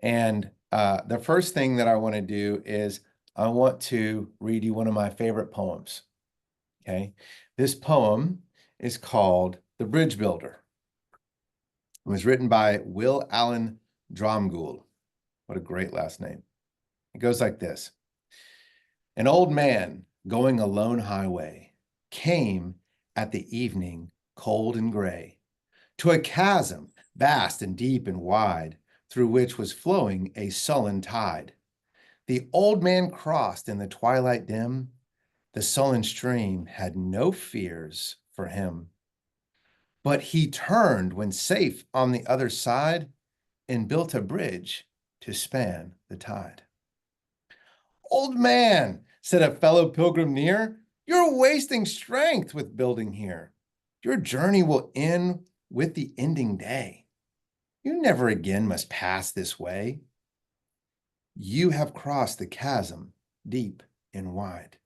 And the first thing that I want to do is I want to read you one of my favorite poems. Okay. This poem is called The Bridge Builder. It was written by Will Allen Dromgoole. What a great last name. It goes like this. An old man going a lone highway came at the evening cold and gray to a chasm vast and deep and wide, through which was flowing a sullen tide. The old man crossed in the twilight dim. The sullen stream had no fears for him. But he turned when safe on the other side and built a bridge to span the tide. Old man, said a fellow pilgrim near, you're wasting strength with building here. Your journey will end with the ending day. You never again must pass this way. You have crossed the chasm deep and wide.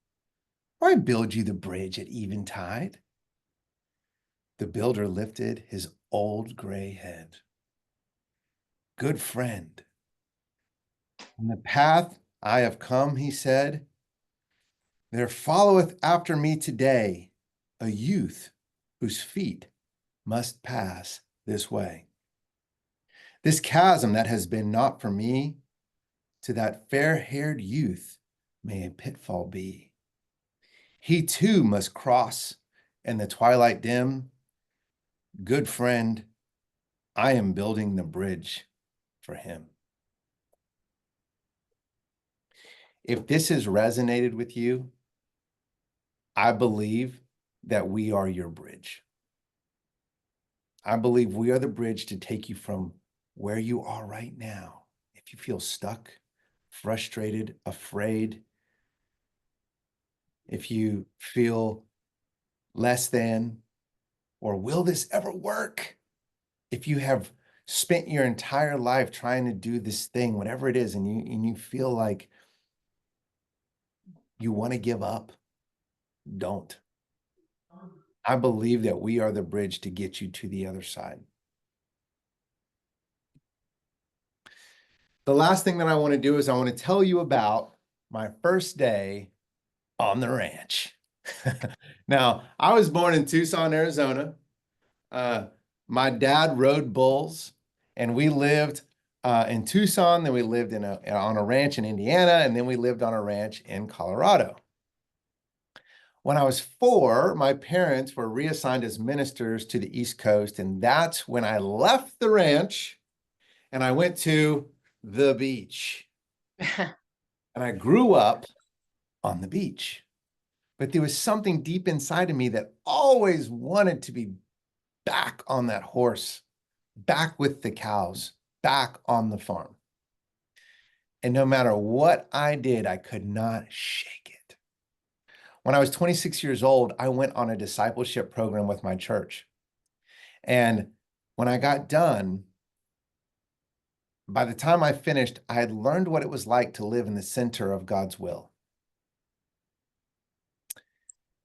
Why build you the bridge at eventide? The builder lifted his old gray head. Good friend, on the path I have come, he said, there followeth after me today a youth whose feet must pass this way. This chasm that has been not for me, to that fair-haired youth may a pitfall be. He too must cross in the twilight dim. Good friend, I am building the bridge for him. If this has resonated with you, I believe that we are your bridge. I believe we are the bridge to take you from where you are right now. If you feel stuck, frustrated, afraid, if you feel less than, or will this ever work? If you have spent your entire life trying to do this thing, whatever it is, and you feel like you want to give up, don't. I believe that we are the bridge to get you to the other side. The last thing that I want to do is I want to tell you about my first day on the ranch. Now, I was born in Tucson, Arizona. My dad rode bulls, and we lived in Tucson. Then we lived on a ranch in Indiana, and then we lived on a ranch in Colorado. When I was 4, my parents were reassigned as ministers to the East Coast, and that's when I left the ranch and I went to the beach. And I grew up on the beach. But there was something deep inside of me that always wanted to be back on that horse, back with the cows, back on the farm. And no matter what I did, I could not shake it. When I was 26 years old, I went on a discipleship program with my church. And when I got done, by the time I finished, I had learned what it was like to live in the center of God's will.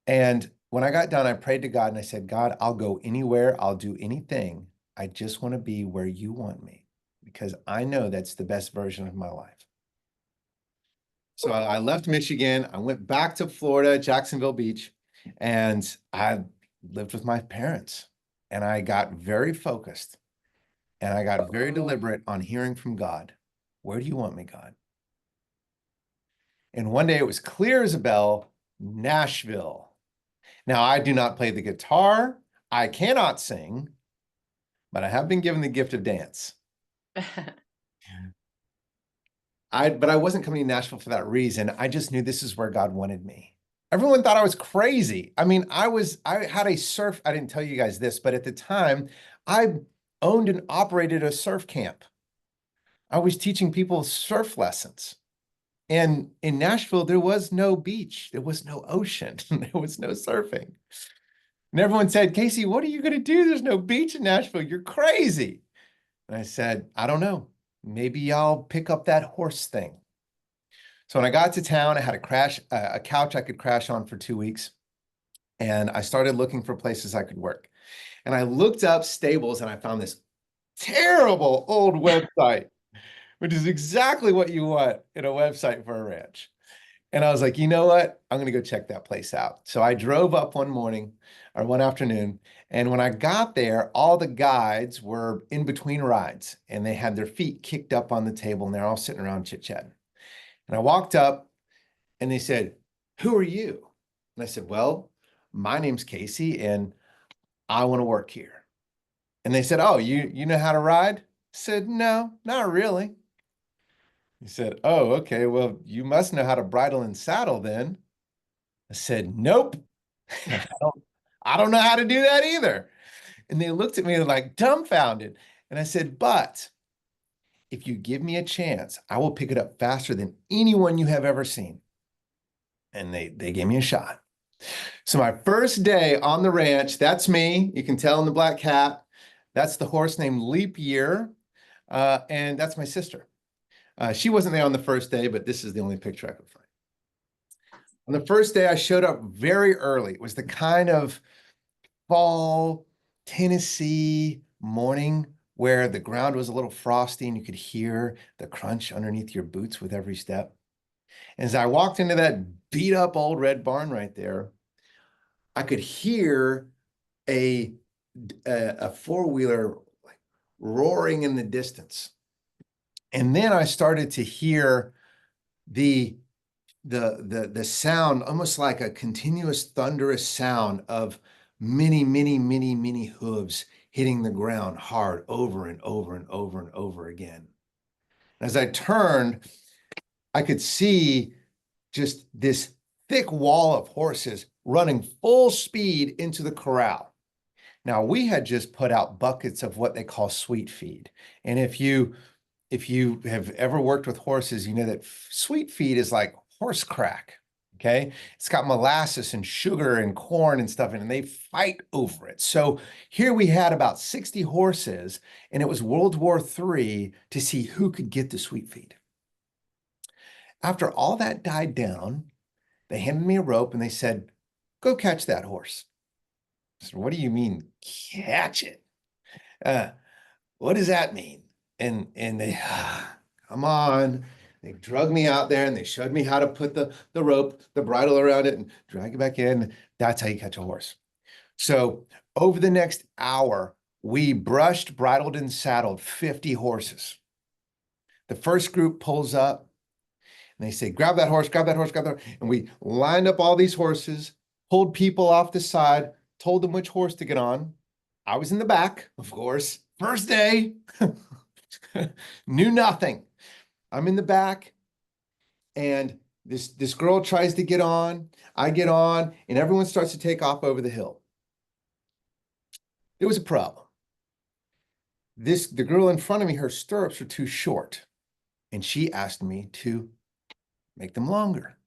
And when I got done, I prayed to God and I said, God, I'll go anywhere. I'll do anything. I just want to be where you want me because I know that's the best version of my life. So I left Michigan. I went back to Florida, Jacksonville Beach, and I lived with my parents. And I got very focused and I got very deliberate on hearing from God. Where do you want me, God? And one day it was clear as a bell, Nashville. Now, I do not play the guitar. I cannot sing, but I have been given the gift of dance. But I wasn't coming to Nashville for that reason. I just knew this is where God wanted me. Everyone thought I was crazy. I mean, I had a surf, I didn't tell you guys this, but at the time, I owned and operated a surf camp. I was teaching people surf lessons. And in Nashville, there was no beach, there was no ocean, there was no surfing. And everyone said, Casey, what are you going to do? There's no beach in Nashville. You're crazy. And I said, I don't know. Maybe I'll pick up that horse thing. So when I got to town, I had a couch I could crash on for 2 weeks. And I started looking for places I could work. And I looked up stables and I found this terrible old website, which is exactly what you want in a website for a ranch. And I was like, you know what? I'm going to go check that place out. So I drove up one afternoon. And when I got there, all the guides were in between rides and they had their feet kicked up on the table and they're all sitting around chit-chatting. And I walked up and they said, who are you? And I said, well, my name's Casey and I want to work here. And they said, oh, you know how to ride? I said, no, not really. He said, oh, okay, well, you must know how to bridle and saddle then. I said, nope, I don't know how to do that either. And they looked at me like dumbfounded. And I said, but if you give me a chance, I will pick it up faster than anyone you have ever seen. And they gave me a shot. So my first day on the ranch, that's me. You can tell in the black hat. That's the horse named Leap Year. And that's my sister. She wasn't there on the first day, but this is the only picture I could find. On the first day, I showed up very early. It was the kind of fall Tennessee morning where the ground was a little frosty and you could hear the crunch underneath your boots with every step. And as I walked into that beat up old red barn right there, I could hear a four-wheeler like roaring in the distance. And then I started to hear the sound, almost like a continuous thunderous sound of many hooves hitting the ground hard over and over and over and over again. As I turned, I could see just this thick wall of horses running full speed into the corral. Now, we had just put out buckets of what they call sweet feed. And if you have ever worked with horses, you know that sweet feed is like horse crack, okay? It's got molasses and sugar and corn and stuff in it, and they fight over it. So here we had about 60 horses, and it was World War III to see who could get the sweet feed. After all that died down, they handed me a rope and they said, go catch that horse. I said, what do you mean, catch it? What does that mean? And they, come on. They drug me out there and they showed me how to put the rope, the bridle around it and drag it back in. That's how you catch a horse. So over the next hour, we brushed, bridled, and saddled 50 horses. The first group pulls up and they say, grab that horse, grab that horse, grab that horse. And we lined up all these horses, pulled people off the side, told them which horse to get on. I was in the back, of course. First day, knew nothing. I'm in the back and this girl tries to get on. I get on and everyone starts to take off over the hill. There was a problem. The girl in front of me, her stirrups were too short and she asked me to make them longer.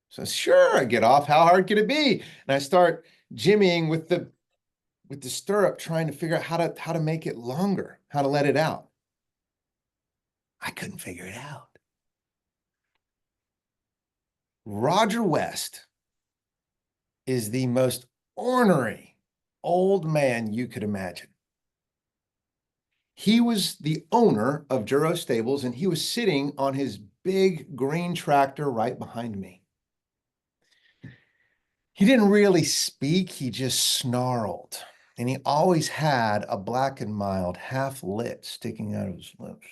So sure, I get off. How hard could it be? And I start jimmying with the stirrup, trying to figure out how to make it longer, how to let it out. I couldn't figure it out. Roger West is the most ornery old man you could imagine. He was the owner of Duro Stables, and he was sitting on his big green tractor right behind me. He didn't really speak, he just snarled. And he always had a black and mild half lit sticking out of his lips.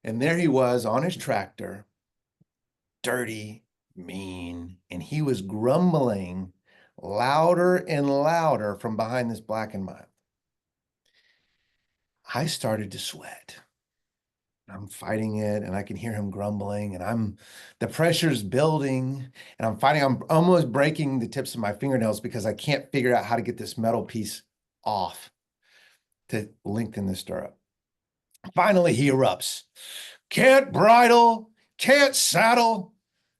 And there he was on his tractor, dirty, mean, and he was grumbling louder and louder from behind this black and mild. I started to sweat. I'm fighting it and I can hear him grumbling and the pressure's building and I'm fighting. I'm almost breaking the tips of my fingernails because I can't figure out how to get this metal piece off to lengthen the stirrup. Finally, he erupts. Can't bridle, can't saddle.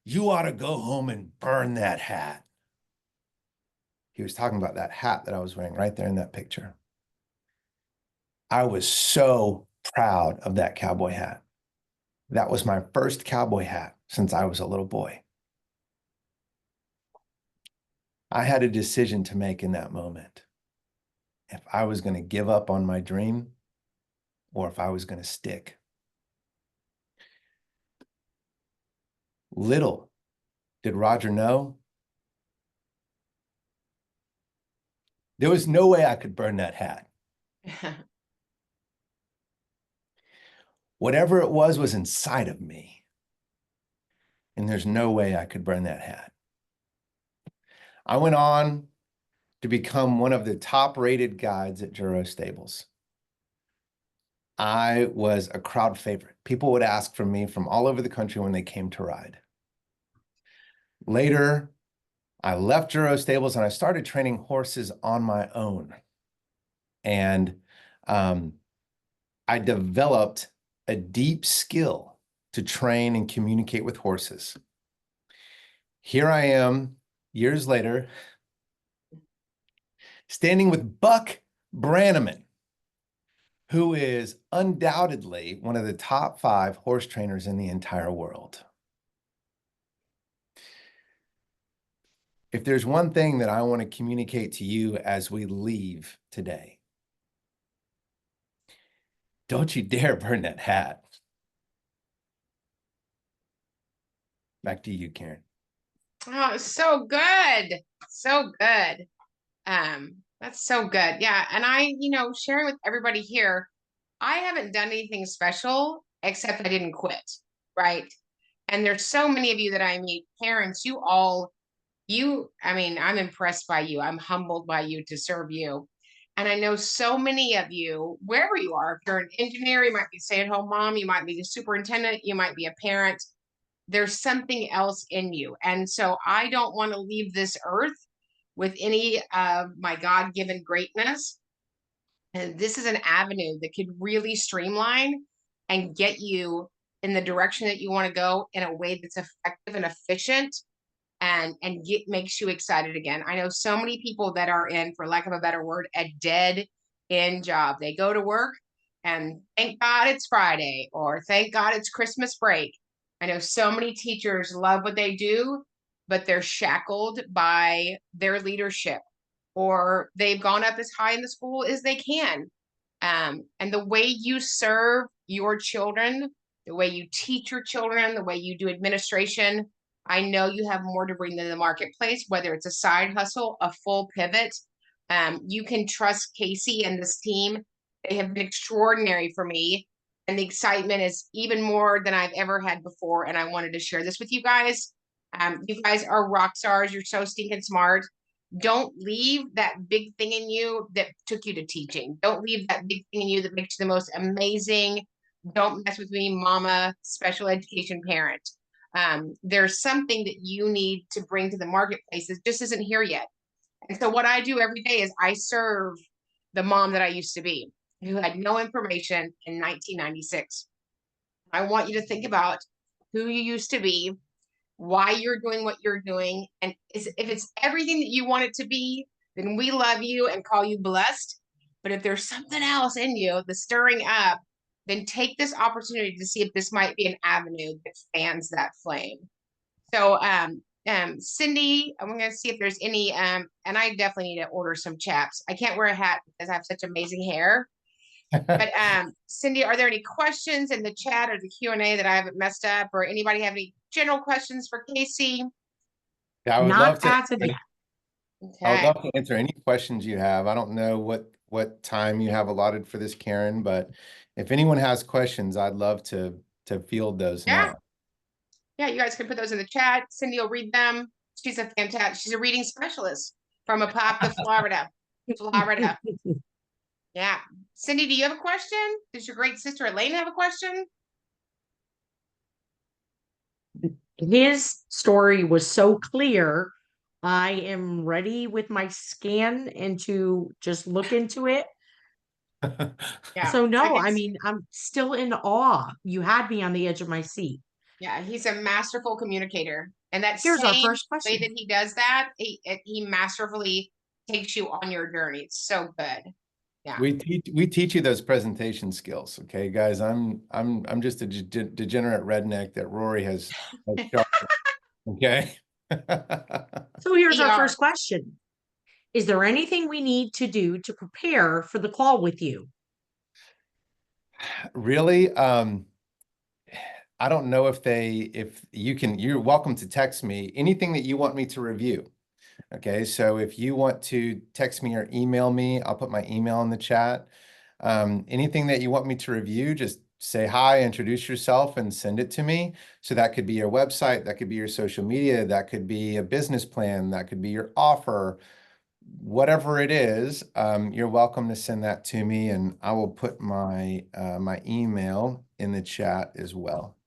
You ought to go home and burn that hat. He was talking about that hat that I was wearing right there in that picture. I was so proud of that cowboy hat. That was my first cowboy hat since I was a little boy. I had a decision to make in that moment. If I was going to give up on my dream or if I was going to stick. Little did Roger know, there was no way I could burn that hat. Whatever it was inside of me. And there's no way I could burn that hat. I went on to become one of the top-rated guides at Juro Stables. I was a crowd favorite. People would ask for me from all over the country when they came to ride. Later, I left Juro Stables and I started training horses on my own. And I developed a deep skill to train and communicate with horses. Here I am, years later, standing with Buck Brannaman, who is undoubtedly one of the top 5 horse trainers in the entire world. If there's one thing that I want to communicate to you as we leave today, don't you dare burn that hat. Back to you, Karen. Oh, so good. So good. That's so good. Yeah. And sharing with everybody here, I haven't done anything special except I didn't quit. Right. And there's so many of you that I meet, parents, I'm impressed by you. I'm humbled by you to serve you. And I know so many of you, wherever you are, if you're an engineer, you might be a stay-at-home mom, you might be the superintendent, you might be a parent, there's something else in you. And so I don't want to leave this earth with any of my God-given greatness. And this is an avenue that could really streamline and get you in the direction that you want to go in a way that's effective and efficient and makes you excited again. I know so many people that are in, for lack of a better word, a dead end job. They go to work and thank God it's Friday or thank God it's Christmas break. I know so many teachers love what they do, but they're shackled by their leadership or they've gone up as high in the school as they can. And the way you serve your children, the way you teach your children, the way you do administration, I know you have more to bring to the marketplace, whether it's a side hustle, a full pivot. You can trust Casey and this team. They have been extraordinary for me. And the excitement is even more than I've ever had before. And I wanted to share this with you guys. You guys are rock stars. You're so stinking smart. Don't leave that big thing in you that took you to teaching. Don't leave that big thing in you that makes you the most amazing, don't mess with me, mama, special education parent. There's something that you need to bring to the marketplace that just isn't here yet. And so what I do every day is I serve the mom that I used to be, who had no information in 1996. I want you to think about who you used to be, why you're doing what you're doing. And if it's everything that you want it to be, then we love you and call you blessed. But if there's something else in you, the stirring up, then take this opportunity to see if this might be an avenue that fans that flame. So, Cindy, I'm going to see if there's any, and I definitely need to order some chaps. I can't wear a hat because I have such amazing hair. But Cindy, are there any questions in the chat or the Q&A that I haven't messed up, or anybody have any general questions for Casey? Yeah, I would Not love to. as of yet. I would Okay. love to answer any questions you have. I don't know what time you have allotted for this, Karen, but if anyone has questions, I'd love to field those Yeah. now. Yeah, you guys can put those in the chat. Cindy will read them. She's a fantastic, she's a reading specialist from Apopka, Florida. Florida. Yeah. Cindy, do you have a question? Does your great sister Elaine have a question? His story was so clear. I am ready with my scan and to just look into it. Yeah. So no, can I mean, I'm still in awe. You had me on the edge of my seat. Yeah, he's a masterful communicator. And that Here's our same first way question. that he does that, he masterfully takes you on your journey. It's so good. Yeah. We teach you those presentation skills, okay, guys. I'm just a degenerate redneck that Rory has sharpened, okay. So here's We our are. first question. Is there anything we need to do to prepare for the call with you? Really, I don't know if you can, you're welcome to text me anything that you want me to review. Okay, so if you want to text me or email me, I'll put my email in the chat. Anything that you want me to review, just say hi, introduce yourself, and send it to me. So that could be your website, that could be your social media, that could be a business plan, that could be your offer, whatever it is. You're welcome to send that to me, and I will put my my email in the chat as well.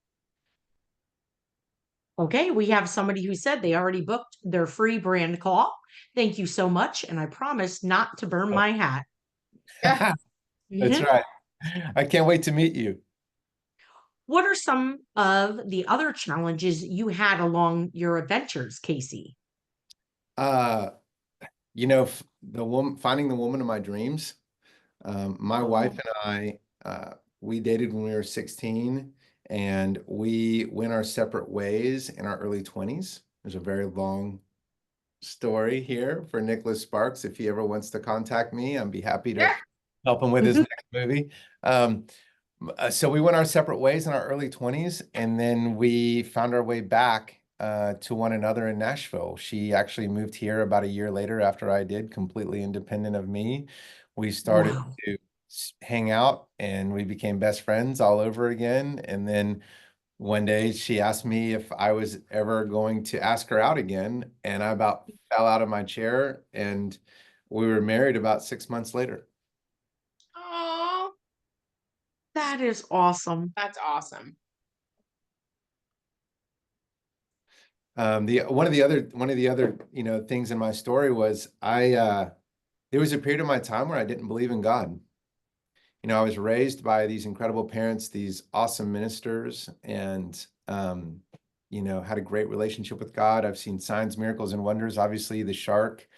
Okay, we have somebody who said they already booked their free brand call. Thank you so much. And I promise not to burn my hat. Yeah. That's Mhm. right. I can't wait to meet you. What are some of the other challenges you had along your adventures, Casey? Uh, you know, the woman, finding the woman of my dreams. My wife Oh, and I, we dated when we were 16, and we went our separate ways in our early 20s. There's a very long story here for Nicholas Sparks. If he ever wants to contact me, I'd be happy to Yeah. help him with his next movie. Um, so we went our separate ways in our early 20s, and then we found our way back to one another in Nashville. She actually moved here about a year later after I did, completely independent of me. We started wow. to hang out, and we became best friends all over again. And then one day she asked me if I was ever going to ask her out again, and I about fell out of my chair, and we were married about 6 months later. Oh, That is awesome. that's awesome. The one of the other things in my story was there was a period of my time where I didn't believe in God. I was raised by these incredible parents, these awesome ministers, and had a great relationship with God. I've seen signs, miracles, and wonders. Obviously, the shark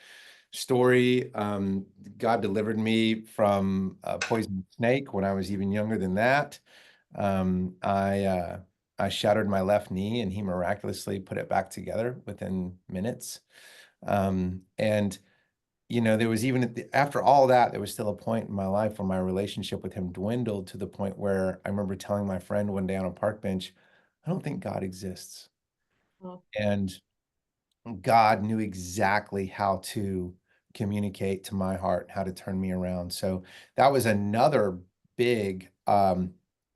story. God delivered me from a poisonous snake when I was even younger than that. Um, I uh, I shattered my left knee, and he miraculously put it back together within minutes. And there was even after all that, there was still a point in my life where my relationship with him dwindled to the point where I remember telling my friend one day on a park bench, "I don't think God exists." Oh, And God knew exactly how to communicate to my heart, how to turn me around. So that was another big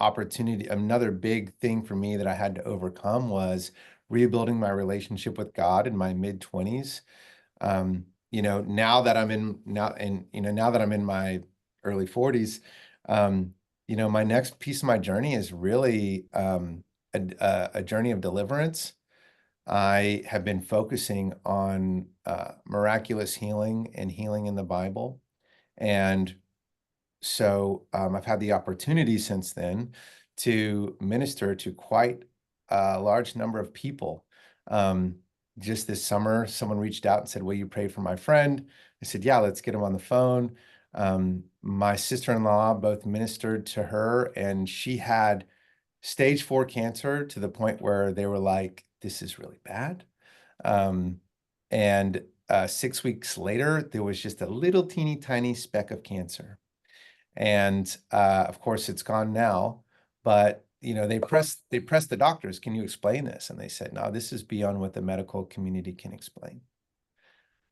opportunity, another big thing for me that I had to overcome was rebuilding my relationship with God in my mid 20s. Now that I'm in now that I'm in my early 40s, my next piece of my journey is really a journey of deliverance. I have been focusing on miraculous healing and healing in the Bible. And so I've had the opportunity since then to minister to quite a large number of people. Um, just this summer, someone reached out and said, "Will you pray for my friend?" I said, "Yeah, let's get him on the phone." My sister-in-law both ministered to her, and she had stage 4 cancer to the point where they were like, "This is really bad." Um, and 6 weeks later, there was just a little teeny tiny speck of cancer. And of course it's gone now, but you know, they pressed the doctors, can you explain this? And they said, no, this is beyond what the medical community can explain.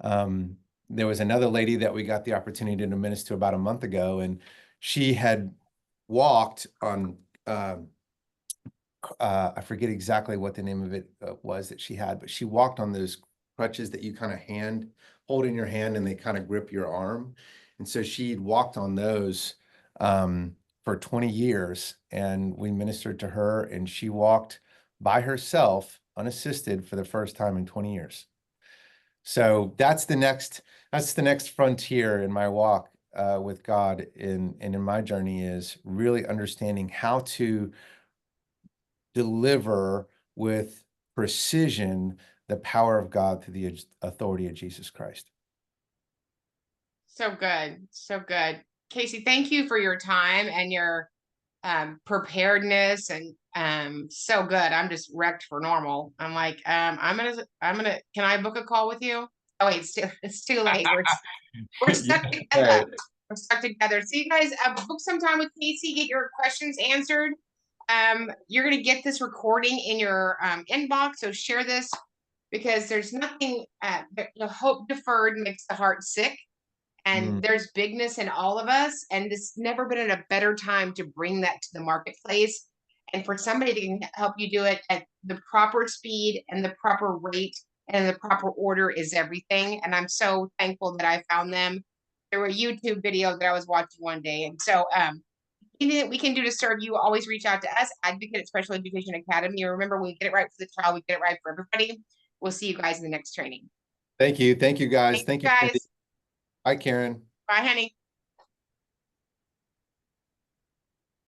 There was another lady that we got the opportunity to minister about a month ago, and she had walked on, I forget exactly what the name of it was that she had, but she walked on those crutches that you kind of hold in your hand and they kind of grip your arm. And so she'd walked on those for 20 years, and we ministered to her, and she walked by herself, unassisted, for the first time in 20 years. So that's the next frontier in my walk with God and in my journey, is really understanding how to deliver with precision the power of God through the authority of Jesus Christ. So good. So good. Casey, thank you for your time and your preparedness, and so good. I'm just wrecked for normal. I'm like, I'm gonna, can I book a call with you? Oh wait, it's too late. We're stuck together. We're stuck together. So you guys book some time with Casey, get your questions answered. You're gonna get this recording in your inbox, so share this, because there's nothing, the hope deferred makes the heart sick. And there's bigness in all of us, and it's never been in a better time to bring that to the marketplace. And for somebody to help you do it at the proper speed and the proper rate and the proper order is everything. And I'm so thankful that I found them. There were a YouTube video that I was watching one day. And so anything that we can do to serve you, always reach out to us, Advocate at Special Education Academy. Remember, we get it right for the child, we get it right for everybody. We'll see you guys in the next training. Thank you. Thank you, guys. Thank you, guys. Cindy. Bye, Karen. Bye, honey.